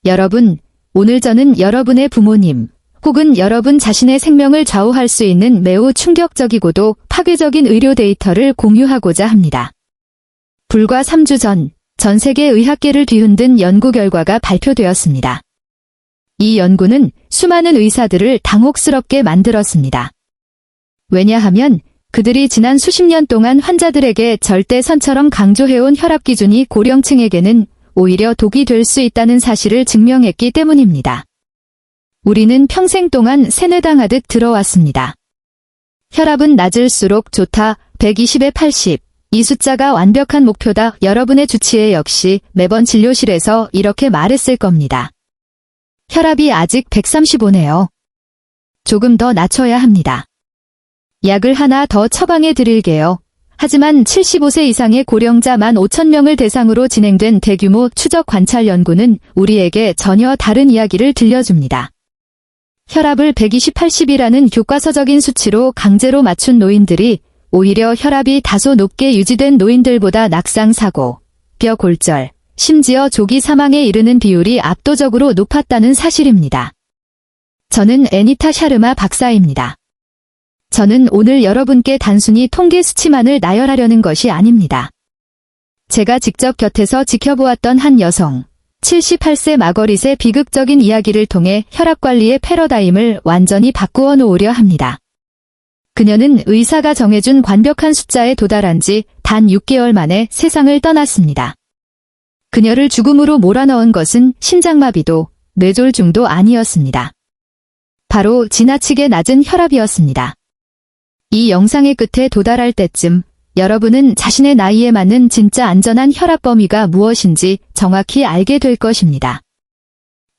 여러분, 오늘 저는 여러분의 부모님, 혹은 여러분 자신의 생명을 좌우할 수 있는 매우 충격적이고도 파괴적인 의료 데이터를 공유하고자 합니다. 불과 3주 전, 전 세계 의학계를 뒤흔든 연구 결과가 발표되었습니다. 이 연구는 수많은 의사들을 당혹스럽게 만들었습니다. 왜냐하면 그들이 지난 수십 년 동안 환자들에게 절대선처럼 강조해온 혈압 기준이 고령층에게는 오히려 독이 될 수 있다는 사실을 증명했기 때문입니다. 우리는 평생 동안 세뇌당하듯 들어왔습니다. 혈압은 낮을수록 좋다, 120에 80. 이 숫자가 완벽한 목표다. 여러분의 주치의 역시 매번 진료실에서 이렇게 말했을 겁니다. 혈압이 아직 135네요. 조금 더 낮춰야 합니다. 약을 하나 더 처방해 드릴게요. 하지만 75세 이상의 고령자 15,000명을 대상으로 진행된 대규모 추적 관찰 연구는 우리에게 전혀 다른 이야기를 들려줍니다. 혈압을 120/80이라는 교과서적인 수치로 강제로 맞춘 노인들이 오히려 혈압이 다소 높게 유지된 노인들보다 낙상사고, 뼈 골절, 심지어 조기 사망에 이르는 비율이 압도적으로 높았다는 사실입니다. 저는 애니타 샤르마 박사입니다. 저는 오늘 여러분께 단순히 통계 수치만을 나열하려는 것이 아닙니다. 제가 직접 곁에서 지켜보았던 한 여성, 78세 마거릿의 비극적인 이야기를 통해 혈압관리의 패러다임을 완전히 바꾸어 놓으려 합니다. 그녀는 의사가 정해준 완벽한 숫자에 도달한 지 단 6개월 만에 세상을 떠났습니다. 그녀를 죽음으로 몰아넣은 것은 심장마비도 뇌졸중도 아니었습니다. 바로 지나치게 낮은 혈압이었습니다. 이 영상의 끝에 도달할 때쯤 여러분은 자신의 나이에 맞는 진짜 안전한 혈압 범위가 무엇인지 정확히 알게 될 것입니다.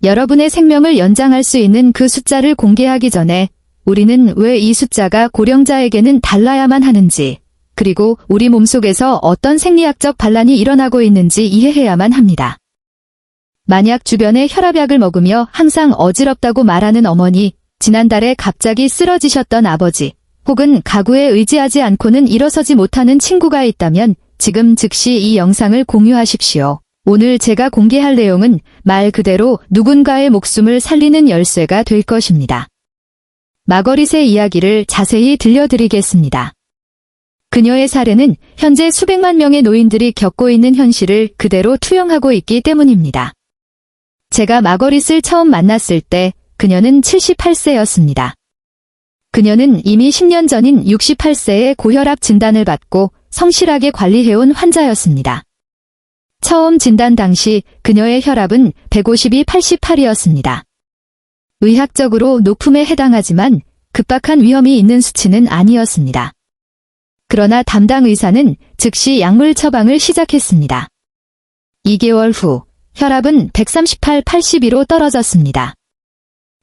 여러분의 생명을 연장할 수 있는 그 숫자를 공개하기 전에 우리는 왜 이 숫자가 고령자에게는 달라야만 하는지, 그리고 우리 몸속에서 어떤 생리학적 반란이 일어나고 있는지 이해해야만 합니다. 만약 주변에 혈압약을 먹으며 항상 어지럽다고 말하는 어머니, 지난달에 갑자기 쓰러지셨던 아버지, 혹은 가구에 의지하지 않고는 일어서지 못하는 친구가 있다면 지금 즉시 이 영상을 공유하십시오. 오늘 제가 공개할 내용은 말 그대로 누군가의 목숨을 살리는 열쇠가 될 것입니다. 마거릿의 이야기를 자세히 들려드리겠습니다. 그녀의 사례는 현재 수백만 명의 노인들이 겪고 있는 현실을 그대로 투영하고 있기 때문입니다. 제가 마거릿을 처음 만났을 때 그녀는 78세였습니다. 그녀는 이미 10년 전인 68세의 고혈압 진단을 받고 성실하게 관리해온 환자였습니다. 처음 진단 당시 그녀의 혈압은 150이 88이었습니다. 의학적으로 높음에 해당하지만 급박한 위험이 있는 수치는 아니었습니다. 그러나 담당 의사는 즉시 약물 처방을 시작했습니다. 2개월 후 혈압은 138/82로 떨어졌습니다.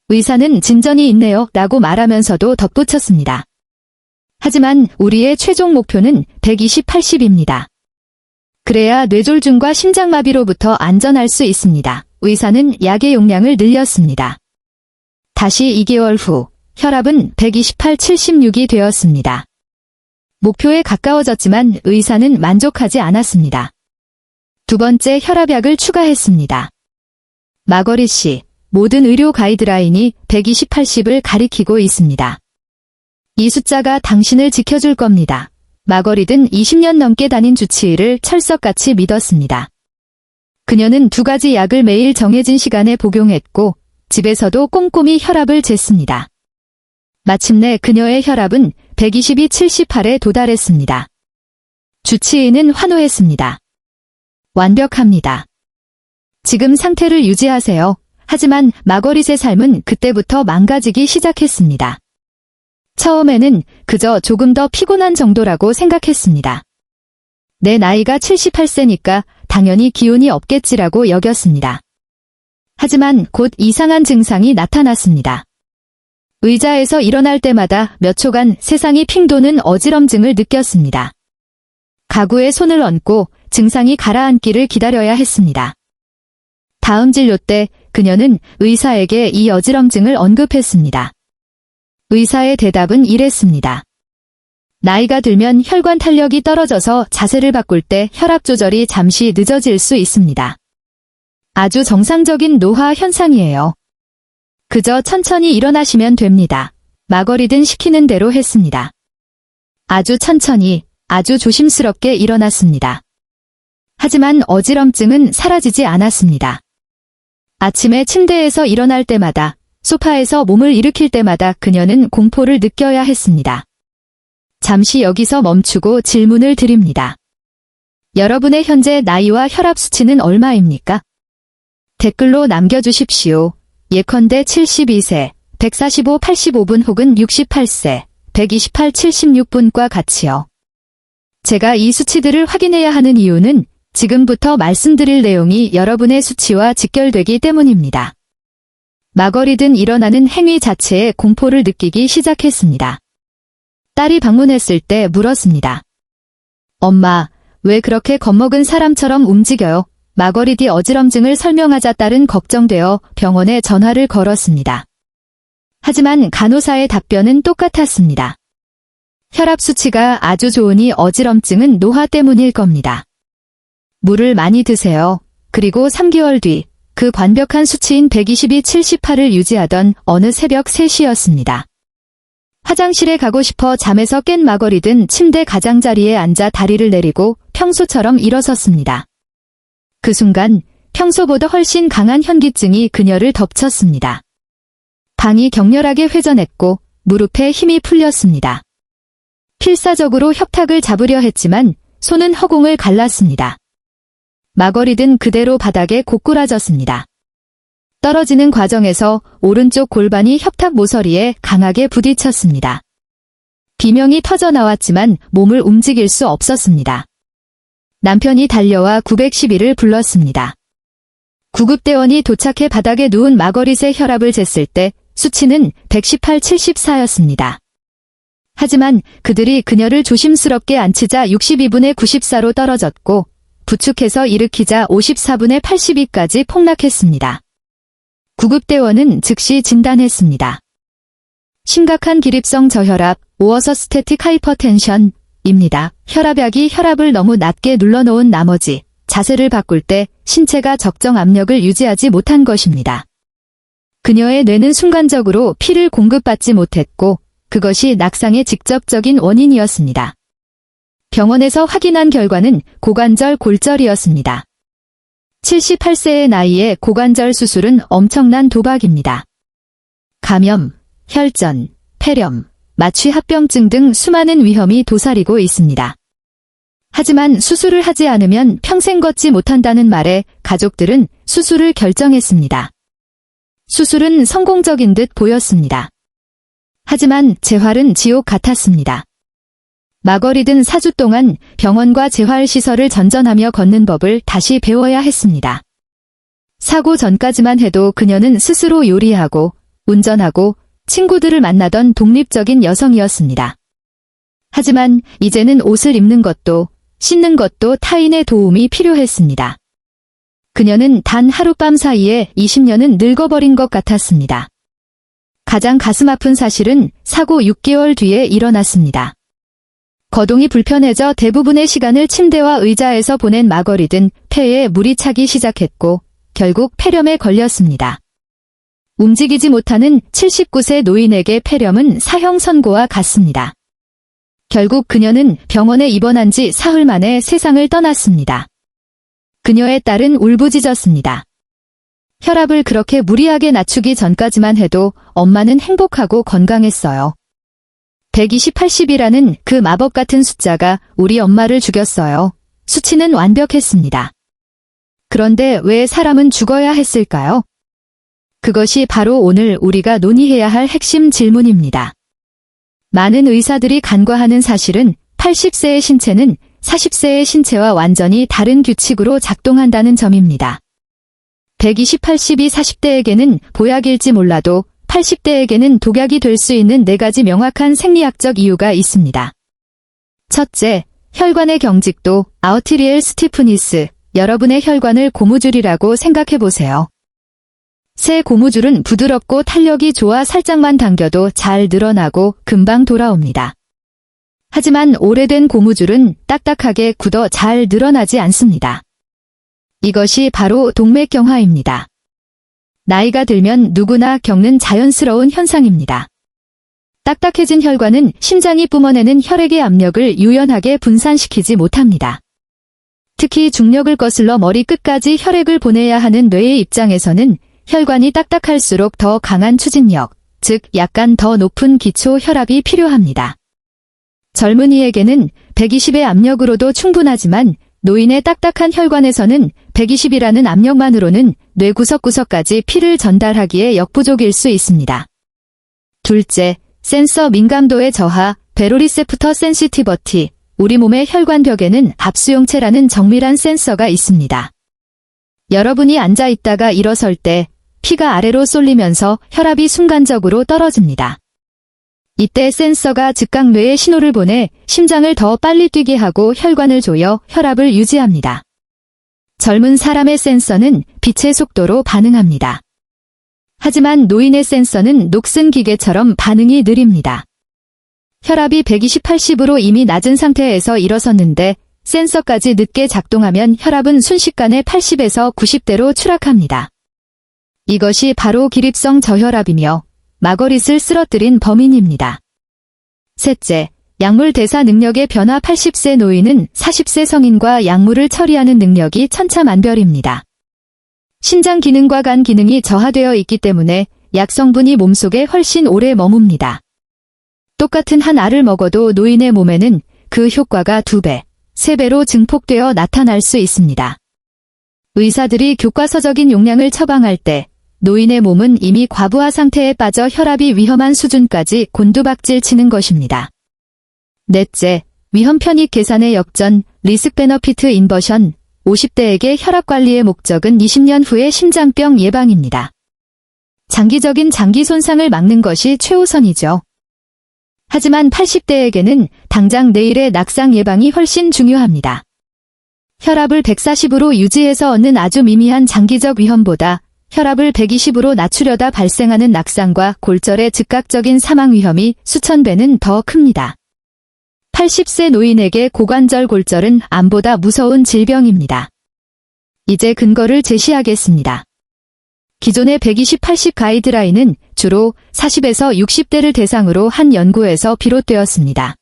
의사는 진전이 있네요 라고 말하면서도 덧붙였습니다. 하지만 우리의 최종 목표는 120/80입니다. 그래야 뇌졸중과 심장마비로부터 안전할 수 있습니다. 의사는 약의 용량을 늘렸습니다. 다시 2개월 후 혈압은 128/76이 되었습니다. 목표에 가까워졌지만 의사는 만족하지 않았습니다. 두 번째 혈압약을 추가했습니다. 마거릿 씨, 모든 의료 가이드라인이 120/80을 가리키고 있습니다. 이 숫자가 당신을 지켜줄 겁니다. 마거릿은 20년 넘게 다닌 주치의를 철석같이 믿었습니다. 그녀는 2가지 약을 매일 정해진 시간에 복용했고 집에서도 꼼꼼히 혈압을 쟀습니다. 마침내 그녀의 혈압은 120이 78에 도달했습니다. 주치의는 환호했습니다. 완벽합니다. 지금 상태를 유지하세요. 하지만 마거릿의 삶은 그때부터 망가지기 시작했습니다. 처음에는 그저 조금 더 피곤한 정도라고 생각했습니다. 내 나이가 78세니까 당연히 기운이 없겠지라고 여겼습니다. 하지만 곧 이상한 증상이 나타났습니다. 의자에서 일어날 때마다 몇 초간 세상이 핑 도는 어지럼증을 느꼈습니다. 가구에 손을 얹고 증상이 가라앉기를 기다려야 했습니다. 다음 진료 때 그녀는 의사에게 이 어지럼증을 언급했습니다. 의사의 대답은 이랬습니다. 나이가 들면 혈관 탄력이 떨어져서 자세를 바꿀 때 혈압 조절이 잠시 늦어질 수 있습니다. 아주 정상적인 노화 현상이에요. 그저 천천히 일어나시면 됩니다. 마거리든 시키는 대로 했습니다. 아주 천천히, 아주 조심스럽게 일어났습니다. 하지만 어지럼증은 사라지지 않았습니다. 아침에 침대에서 일어날 때마다, 소파에서 몸을 일으킬 때마다 그녀는 공포를 느껴야 했습니다. 잠시 여기서 멈추고 질문을 드립니다. 여러분의 현재 나이와 혈압 수치는 얼마입니까? 댓글로 남겨주십시오. 예컨대 72세, 145, 85분 혹은 68세, 128, 76분과 같이요. 제가 이 수치들을 확인해야 하는 이유는 지금부터 말씀드릴 내용이 여러분의 수치와 직결되기 때문입니다. 마거리든 일어나는 행위 자체에 공포를 느끼기 시작했습니다. 딸이 방문했을 때 물었습니다. 엄마, 왜 그렇게 겁먹은 사람처럼 움직여요? 마거리디 어지럼증을 설명하자 딸은 걱정되어 병원에 전화를 걸었습니다. 하지만 간호사의 답변은 똑같았습니다. 혈압 수치가 아주 좋으니 어지럼증은 노화 때문일 겁니다. 물을 많이 드세요. 그리고 3개월 뒤, 그 완벽한 수치인 120이 78을 유지하던 어느 새벽 3시였습니다. 화장실에 가고 싶어 잠에서 깬 마거리든 침대 가장자리에 앉아 다리를 내리고 평소처럼 일어섰습니다. 그 순간 평소보다 훨씬 강한 현기증이 그녀를 덮쳤습니다. 방이 격렬하게 회전했고 무릎에 힘이 풀렸습니다. 필사적으로 협탁을 잡으려 했지만 손은 허공을 갈랐습니다. 마거리든 그대로 바닥에 고꾸라졌습니다. 떨어지는 과정에서 오른쪽 골반이 협탁 모서리에 강하게 부딪혔습니다. 비명이 터져 나왔지만 몸을 움직일 수 없었습니다. 남편이 달려와 911을 불렀습니다. 구급대원이 도착해 바닥에 누운 마거릿의 혈압을 쟀을 때 수치는 118, 74였습니다. 하지만 그들이 그녀를 조심스럽게 앉히자 62분의 94로 떨어졌고 부축해서 일으키자 54분의 82까지 폭락했습니다. 구급대원은 즉시 진단했습니다. 심각한 기립성 저혈압, 오어서스테틱 하이퍼텐션, 입니다. 혈압약이 혈압을 너무 낮게 눌러놓은 나머지 자세를 바꿀 때 신체가 적정 압력을 유지하지 못한 것입니다. 그녀의 뇌는 순간적으로 피를 공급받지 못했고 그것이 낙상의 직접적인 원인이었습니다. 병원에서 확인한 결과는 고관절 골절이었습니다. 78세의 나이에 고관절 수술은 엄청난 도박입니다. 감염, 혈전, 폐렴, 마취합병증 등 수많은 위험이 도사리고 있습니다. 하지만 수술을 하지 않으면 평생 걷지 못한다는 말에 가족들은 수술을 결정했습니다. 수술은 성공적인 듯 보였습니다. 하지만 재활은 지옥 같았습니다. 마거리든 4주 동안 병원과 재활시설을 전전하며 걷는 법을 다시 배워야 했습니다. 사고 전까지만 해도 그녀는 스스로 요리하고 운전하고 친구들을 만나던 독립적인 여성이었습니다. 하지만 이제는 옷을 입는 것도 씻는 것도 타인의 도움이 필요했습니다. 그녀는 단 하룻밤 사이에 20년은 늙어버린 것 같았습니다. 가장 가슴 아픈 사실은 사고 6개월 뒤에 일어났습니다. 거동이 불편해져 대부분의 시간을 침대와 의자에서 보낸 마거리든 폐에 물이 차기 시작했고 결국 폐렴에 걸렸습니다. 움직이지 못하는 79세 노인에게 폐렴은 사형 선고와 같습니다. 결국 그녀는 병원에 입원한 지 사흘 만에 세상을 떠났습니다. 그녀의 딸은 울부짖었습니다. 혈압을 그렇게 무리하게 낮추기 전까지만 해도 엄마는 행복하고 건강했어요. 120/80이라는 그 마법 같은 숫자가 우리 엄마를 죽였어요. 수치는 완벽했습니다. 그런데 왜 사람은 죽어야 했을까요? 그것이 바로 오늘 우리가 논의해야 할 핵심 질문입니다. 많은 의사들이 간과하는 사실은 80세의 신체는 40세의 신체와 완전히 다른 규칙으로 작동한다는 점입니다. 120/80이 40대에게는 보약일지 몰라도 80대에게는 독약이 될 수 있는 4가지 명확한 생리학적 이유가 있습니다. 첫째, 혈관의 경직도, 아우티리엘 스티프니스, 여러분의 혈관을 고무줄이라고 생각해보세요. 새 고무줄은 부드럽고 탄력이 좋아 살짝만 당겨도 잘 늘어나고 금방 돌아옵니다. 하지만 오래된 고무줄은 딱딱하게 굳어 잘 늘어나지 않습니다. 이것이 바로 동맥경화입니다. 나이가 들면 누구나 겪는 자연스러운 현상입니다. 딱딱해진 혈관은 심장이 뿜어내는 혈액의 압력을 유연하게 분산시키지 못합니다. 특히 중력을 거슬러 머리 끝까지 혈액을 보내야 하는 뇌의 입장에서는 혈관이 딱딱할수록 더 강한 추진력, 즉 약간 더 높은 기초 혈압이 필요합니다. 젊은이에게는 120의 압력으로도 충분하지만 노인의 딱딱한 혈관에서는 120이라는 압력만으로는 뇌 구석구석까지 피를 전달하기에 역부족일 수 있습니다. 둘째, 센서 민감도의 저하, 베로리세프터 센시티버티. 우리 몸의 혈관벽에는 압수용체라는 정밀한 센서가 있습니다. 여러분이 앉아 있다가 일어설 때 피가 아래로 쏠리면서 혈압이 순간적으로 떨어집니다. 이때 센서가 즉각 뇌에 신호를 보내 심장을 더 빨리 뛰게 하고 혈관을 조여 혈압을 유지합니다. 젊은 사람의 센서는 빛의 속도로 반응합니다. 하지만 노인의 센서는 녹슨 기계처럼 반응이 느립니다. 혈압이 120/80으로 이미 낮은 상태에서 일어섰는데 센서까지 늦게 작동하면 혈압은 순식간에 80에서 90대로 추락합니다. 이것이 바로 기립성 저혈압이며 마거릿을 쓰러뜨린 범인입니다. 셋째, 약물 대사 능력의 변화. 80세 노인은 40세 성인과 약물을 처리하는 능력이 천차만별입니다. 신장 기능과 간 기능이 저하되어 있기 때문에 약 성분이 몸속에 훨씬 오래 머뭅니다. 똑같은 한 알을 먹어도 노인의 몸에는 그 효과가 2배, 3배로 증폭되어 나타날 수 있습니다. 의사들이 교과서적인 용량을 처방할 때 노인의 몸은 이미 과부하 상태에 빠져 혈압이 위험한 수준까지 곤두박질 치는 것입니다. 넷째, 위험 편익 계산의 역전, 리스크 베너피트 인버션. 50대에게 혈압 관리의 목적은 20년 후의 심장병 예방입니다. 장기적인 장기 손상을 막는 것이 최우선이죠. 하지만 80대에게는 당장 내일의 낙상 예방이 훨씬 중요합니다. 혈압을 140으로 유지해서 얻는 아주 미미한 장기적 위험보다 혈압을 120으로 낮추려다 발생하는 낙상과 골절의 즉각적인 사망 위험이 수천 배는 더 큽니다. 80세 노인에게 고관절 골절은 암보다 무서운 질병입니다. 이제 근거를 제시하겠습니다. 기존의 120/80 가이드라인은 주로 40에서 60대를 대상으로 한 연구에서 비롯되었습니다.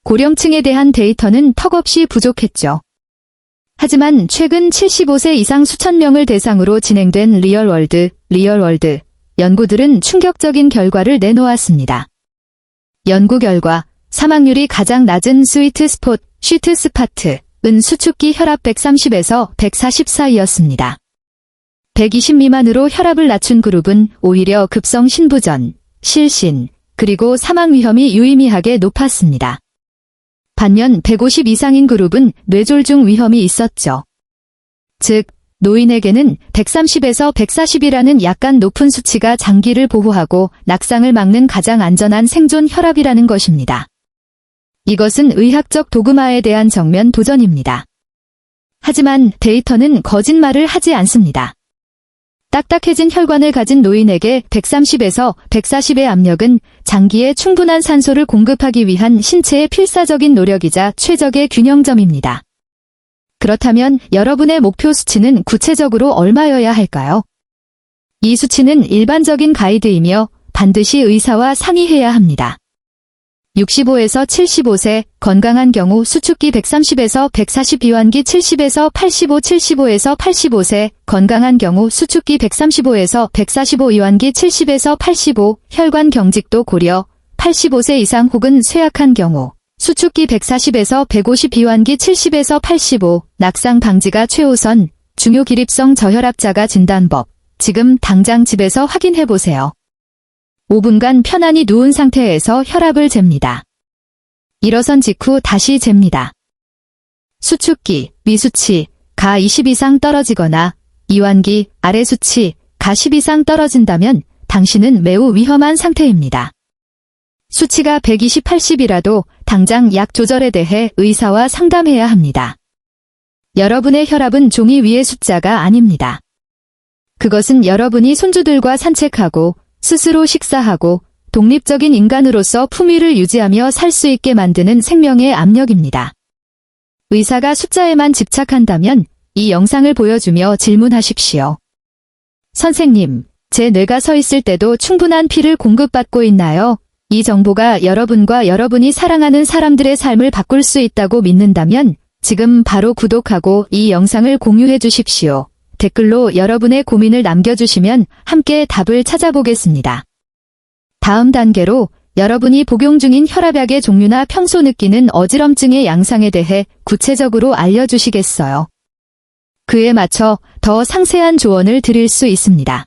고령층에 대한 데이터는 턱없이 부족했죠. 하지만 최근 75세 이상 수천 명을 대상으로 진행된 리얼월드 연구들은 충격적인 결과를 내놓았습니다. 연구 결과 사망률이 가장 낮은 스위트 스팟은 수축기 혈압 130에서 140 사이였습니다. 120 미만으로 혈압을 낮춘 그룹은 오히려 급성 신부전, 실신, 그리고 사망 위험이 유의미하게 높았습니다. 반면 150 이상인 그룹은 뇌졸중 위험이 있었죠. 즉, 노인에게는 130에서 140이라는 약간 높은 수치가 장기를 보호하고 낙상을 막는 가장 안전한 생존 혈압이라는 것입니다. 이것은 의학적 도그마에 대한 정면 도전입니다. 하지만 데이터는 거짓말을 하지 않습니다. 딱딱해진 혈관을 가진 노인에게 130에서 140의 압력은 장기에 충분한 산소를 공급하기 위한 신체의 필사적인 노력이자 최적의 균형점입니다. 그렇다면 여러분의 목표 수치는 구체적으로 얼마여야 할까요? 이 수치는 일반적인 가이드이며 반드시 의사와 상의해야 합니다. 65에서 75세, 건강한 경우 수축기 130에서 140, 비환기 70에서 85, 75에서 85세, 건강한 경우 수축기 135에서 145, 이완기 70에서 85, 혈관 경직도 고려, 85세 이상 혹은 쇠약한 경우, 수축기 140에서 150, 비환기 70에서 85, 낙상 방지가 최우선, 중요 기립성 저혈압자가 진단법, 지금 당장 집에서 확인해보세요. 5분간 편안히 누운 상태에서 혈압을 잽니다. 일어선 직후 다시 잽니다. 수축기, 위수치, 가 20 이상 떨어지거나 이완기, 아래 수치, 가 10 이상 떨어진다면 당신은 매우 위험한 상태입니다. 수치가 120, 80이라도 당장 약 조절에 대해 의사와 상담해야 합니다. 여러분의 혈압은 종이 위의 숫자가 아닙니다. 그것은 여러분이 손주들과 산책하고 스스로 식사하고 독립적인 인간으로서 품위를 유지하며 살 수 있게 만드는 생명의 압력입니다. 의사가 숫자에만 집착한다면 이 영상을 보여주며 질문하십시오. 선생님, 제 뇌가 서 있을 때도 충분한 피를 공급받고 있나요? 이 정보가 여러분과 여러분이 사랑하는 사람들의 삶을 바꿀 수 있다고 믿는다면 지금 바로 구독하고 이 영상을 공유해 주십시오. 댓글로 여러분의 고민을 남겨주시면 함께 답을 찾아보겠습니다. 다음 단계로 여러분이 복용 중인 혈압약의 종류나 평소 느끼는 어지럼증의 양상에 대해 구체적으로 알려주시겠어요? 그에 맞춰 더 상세한 조언을 드릴 수 있습니다.